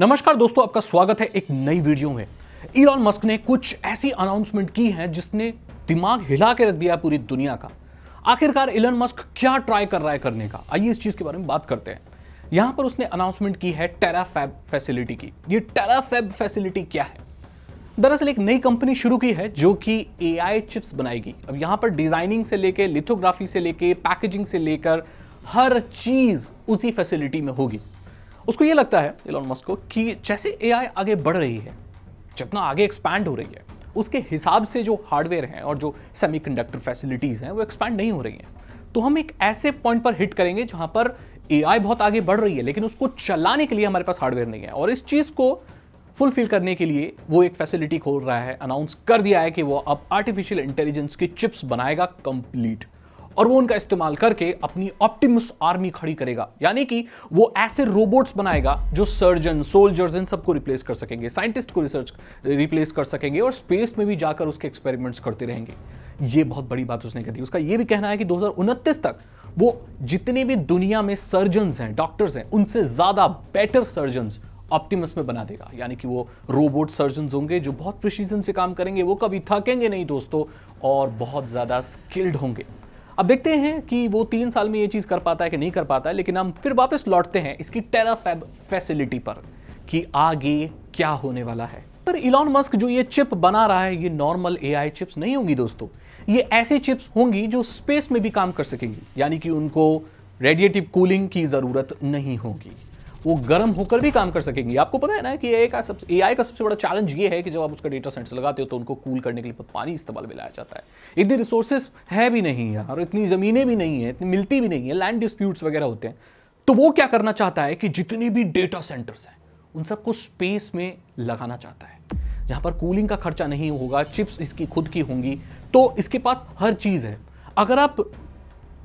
नमस्कार दोस्तों, आपका स्वागत है एक नई वीडियो में। इलॉन मस्क ने कुछ ऐसी अनाउंसमेंट की है जिसने दिमाग हिला के रख दिया पूरी दुनिया का। आखिरकार इलॉन मस्क क्या ट्राई कर रहा है करने का, आइए इस चीज के बारे में बात करते हैं। यहां पर उसने अनाउंसमेंट की है टेराफैब फैसिलिटी की। ये टेराफैब फैसिलिटी क्या है? दरअसल एक नई कंपनी शुरू की है जो कि एआई चिप्स बनाएगी। अब यहां पर डिजाइनिंग से लेके, लिथोग्राफी से लेके, पैकेजिंग से लेकर हर चीज उसी फैसिलिटी में होगी। उसको ये लगता है इलॉन मस्क को कि जैसे एआई आगे बढ़ रही है, जितना आगे एक्सपैंड हो रही है, उसके हिसाब से जो हार्डवेयर हैं और जो सेमीकंडक्टर फैसिलिटीज हैं वो एक्सपैंड नहीं हो रही हैं। तो हम एक ऐसे पॉइंट पर हिट करेंगे जहां पर एआई बहुत आगे बढ़ रही है लेकिन उसको चलाने के लिए हमारे पास हार्डवेयर नहीं है। और इस चीज को फुलफिल करने के लिए वो एक फैसिलिटी खोल रहा है, अनाउंस कर दिया है कि वो अब आर्टिफिशियल इंटेलिजेंस की चिप्स बनाएगा कंप्लीट, और वो उनका इस्तेमाल करके अपनी ऑप्टिमस आर्मी खड़ी करेगा। यानी कि वो ऐसे रोबोट्स बनाएगा जो सर्जन, सोल्जर्स, इन सबको रिप्लेस कर सकेंगे, साइंटिस्ट को रिप्लेस कर सकेंगे और स्पेस में भी जाकर उसके एक्सपेरिमेंट्स करते रहेंगे। ये बहुत बड़ी बात उसने कह दी। उसका ये भी कहना है कि 2029 तक वो जितने भी दुनिया में सर्जन्स हैं, डॉक्टर्स हैं, उनसे ज्यादा बेटर सर्जन्स ऑप्टिमस में बना देगा। यानी कि वो रोबोट सर्जन्स होंगे जो बहुत प्रिसीजन से काम करेंगे, वो कभी थकेंगे नहीं दोस्तों, और बहुत ज्यादा स्किल्ड होंगे। अब देखते हैं कि वो 3 साल में ये चीज कर पाता है कि नहीं कर पाता है। लेकिन हम फिर वापस लौटते हैं इसकी टेराफैब फैसिलिटी पर कि आगे क्या होने वाला है। पर इलॉन मस्क जो ये चिप बना रहा है, ये नॉर्मल एआई चिप्स नहीं होंगी दोस्तों। ये ऐसी चिप्स होंगी जो स्पेस में भी काम कर सकेंगी। यानी कि उनको रेडिएटिव कूलिंग की जरूरत नहीं होगी, वो गर्म होकर भी काम कर सकेंगी। आपको पता है ना कि एआई का सबसे बड़ा चैलेंज ये है कि जब आप उसका डेटा सेंटर लगाते हो तो उनको कूल करने के लिए पानी इस्तेमाल में लाया जाता है। इतनी रिसोर्सेज है भी नहीं यार, और इतनी जमीनें भी नहीं है, इतनी मिलती भी नहीं है, लैंड डिस्प्यूट्स वगैरह होते हैं। तो वो क्या करना चाहता है कि जितनी भी डेटा सेंटर्स हैं उन सबको स्पेस में लगाना चाहता है, जहां पर कूलिंग का खर्चा नहीं होगा, चिप्स इसकी खुद की होंगी, तो इसके पास हर चीज है। अगर आप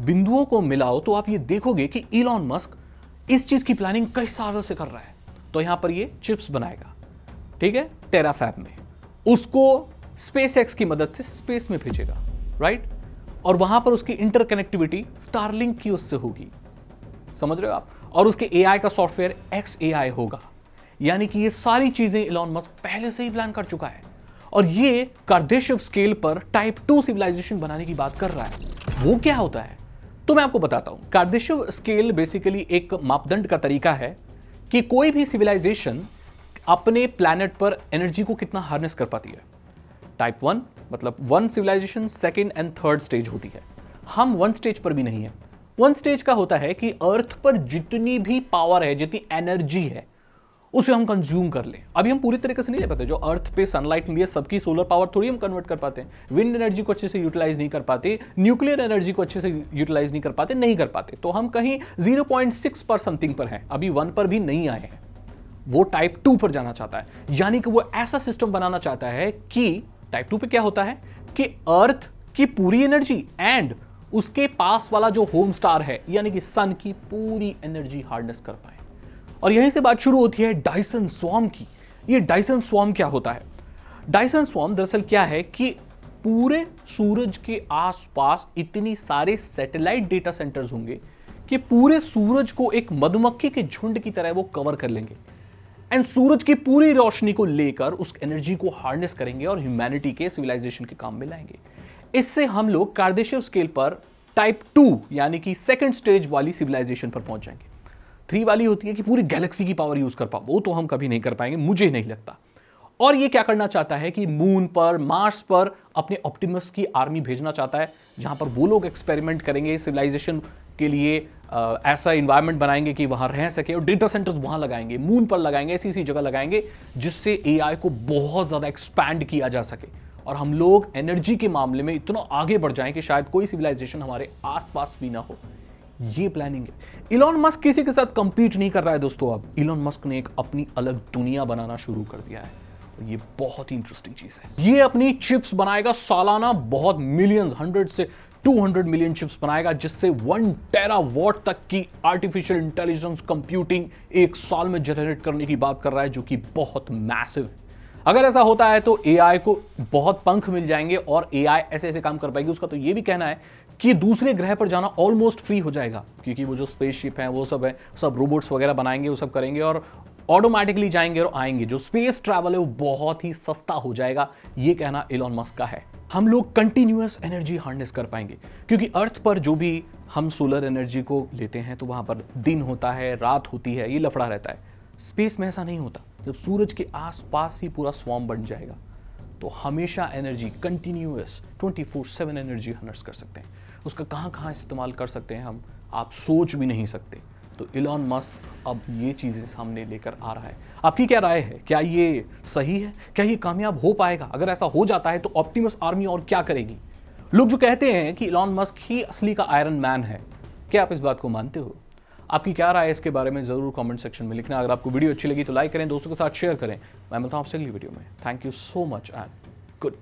बिंदुओं को मिलाओ तो आप ये देखोगे कि इलॉन मस्क इस चीज की प्लानिंग कई सालों से कर रहा है। तो यहां पर ये चिप्स बनाएगा, ठीक है, टेराफैब में, उसको स्पेसएक्स की मदद से स्पेस में भेजेगा, राइट, और वहां पर उसकी इंटरकनेक्टिविटी स्टारलिंक की उससे होगी, समझ रहे हो आप, और उसके एआई का सॉफ्टवेयर XAI होगा। यानी कि ये सारी चीजें इलॉन मस्क पहले से ही प्लान कर चुका है, और ये कार्डेशिव स्केल पर टाइप 2 सिविलाइजेशन बनाने की बात कर रहा है। वो क्या होता है तो मैं आपको बताता हूं। कार्डेशिव स्केल बेसिकली एक मापदंड का तरीका है कि कोई भी सिविलाइजेशन अपने प्लैनेट पर एनर्जी को कितना हार्नेस कर पाती है। टाइप 1 मतलब 1 civilisation, 2nd and 3rd stage होती है। हम 1 स्टेज पर भी नहीं है। 1 स्टेज का होता है कि अर्थ पर जितनी भी पावर है, जितनी एनर्जी है, उसे हम कंज्यूम कर लें। अभी हम पूरी तरीके से नहीं ले पाते। जो अर्थ पे सनलाइट मिली है, सबकी सोलर पावर थोड़ी हम कन्वर्ट कर पाते हैं। विंड एनर्जी को अच्छे से यूटिलाइज नहीं कर पाते, न्यूक्लियर एनर्जी को अच्छे से यूटिलाइज नहीं कर पाते। तो हम कहीं 0.6 पर समथिंग पर हैं, अभी 1 पर भी नहीं आए हैं। वो टाइप 2 पर जाना चाहता है। यानी कि वो ऐसा सिस्टम बनाना चाहता है कि टाइप 2 पे क्या होता है कि अर्थ की पूरी एनर्जी एंड उसके पास वाला जो होम स्टार है यानी कि सन की पूरी एनर्जी हार्नेस कर पाए। और यहीं से बात शुरू होती है डायसन स्वॉर्म की। ये डायसन स्वॉर्म क्या होता है? डायसन स्वॉर्म दरअसल क्या है कि पूरे सूरज के आसपास इतनी सारे सैटेलाइट डेटा सेंटर्स होंगे कि पूरे सूरज को एक मधुमक्खी के झुंड की तरह वो कवर कर लेंगे, एंड सूरज की पूरी रोशनी को लेकर उस एनर्जी को हार्नेस करेंगे और ह्यूमैनिटी के सिविलाइजेशन के काम में लाएंगे। इससे हम लोग कार्डेशिव स्केल पर टाइप 2 यानी कि 2nd स्टेज वाली सिविलाइजेशन पर पहुंच जाएंगे। 3 वाली होती है कि पूरी गैलेक्सी की पावर यूज कर पाओ, वो तो हम कभी नहीं कर पाएंगे, मुझे नहीं लगता। और ये क्या करना चाहता है कि मून पर, मार्स पर अपने ऑप्टिमस की आर्मी भेजना चाहता है, जहां पर वो लोग एक्सपेरिमेंट करेंगे, सिविलाइजेशन के लिए ऐसा इन्वायरमेंट बनाएंगे कि वहां रह सके, और डेटा सेंटर्स वहां लगाएंगे, मून पर लगाएंगे, ऐसी जगह लगाएंगे जिससे एआई को बहुत ज्यादा एक्सपैंड किया जा सके, और हम लोग एनर्जी के मामले में इतना आगे बढ़ जाएं कि शायद कोई सिविलाइजेशन हमारे आसपास भी ना हो। ये प्लानिंग है। इलॉन मस्क किसी के साथ कंपीट नहीं कर रहा है दोस्तों। अब इलॉन मस्क ने एक अपनी अलग दुनिया बनाना शुरू कर दिया है, और ये बहुत ही इंटरेस्टिंग चीज है। ये अपनी चिप्स बनाएगा सालाना, बहुत मिलियंस, 100 से 200 मिलियन चिप्स बनाएगा, जिससे 1 टेरावाट तक की आर्टिफिशियल इंटेलिजेंस कंप्यूटिंग एक साल में जनरेट करने की बात कर रहा है, जो कि बहुत मैसिव है। अगर ऐसा होता है तो एआई को बहुत पंख मिल जाएंगे और एआई ऐसे ऐसे काम कर पाएगी। उसका तो ये भी कहना है कि दूसरे ग्रह पर जाना ऑलमोस्ट फ्री हो जाएगा, क्योंकि वो जो स्पेसशिप है वो सब है, सब रोबोट्स वगैरह बनाएंगे, वो सब करेंगे, और ऑटोमेटिकली जाएंगे और आएंगे। जो स्पेस ट्रैवल है वो बहुत ही सस्ता हो जाएगा, ये कहना इलॉन मस्क का है। हम लोग कंटिन्यूअस एनर्जी हार्नेस कर पाएंगे, क्योंकि अर्थ पर जो भी हम सोलर एनर्जी को लेते हैं तो वहां पर दिन होता है, रात होती है, ये लफड़ा रहता है। स्पेस में ऐसा नहीं होता। जब सूरज के आसपास ही पूरा स्वॉर्म बन जाएगा तो हमेशा एनर्जी कंटिन्यूअस 24/7 एनर्जी हार्नेस कर सकते हैं। उसका कहां कहां इस्तेमाल कर सकते हैं हम आप सोच भी नहीं सकते। तो इलॉन मस्क अब ये चीजें सामने लेकर आ रहा है। आपकी क्या राय है? क्या ये सही है? क्या ये कामयाब हो पाएगा? अगर ऐसा हो जाता है तो ऑप्टिमस आर्मी और क्या करेगी? लोग जो कहते हैं कि इलॉन मस्क ही असली का आयरन मैन है, क्या आप इस बात को मानते हो? आपकी क्या राय है इसके बारे में जरूर कमेंट सेक्शन में लिखना। अगर आपको वीडियो अच्छी लगी तो लाइक करें, दोस्तों के साथ शेयर करें। मैं मिलता हूं आपसे अगली वीडियो में। Thank you so much and good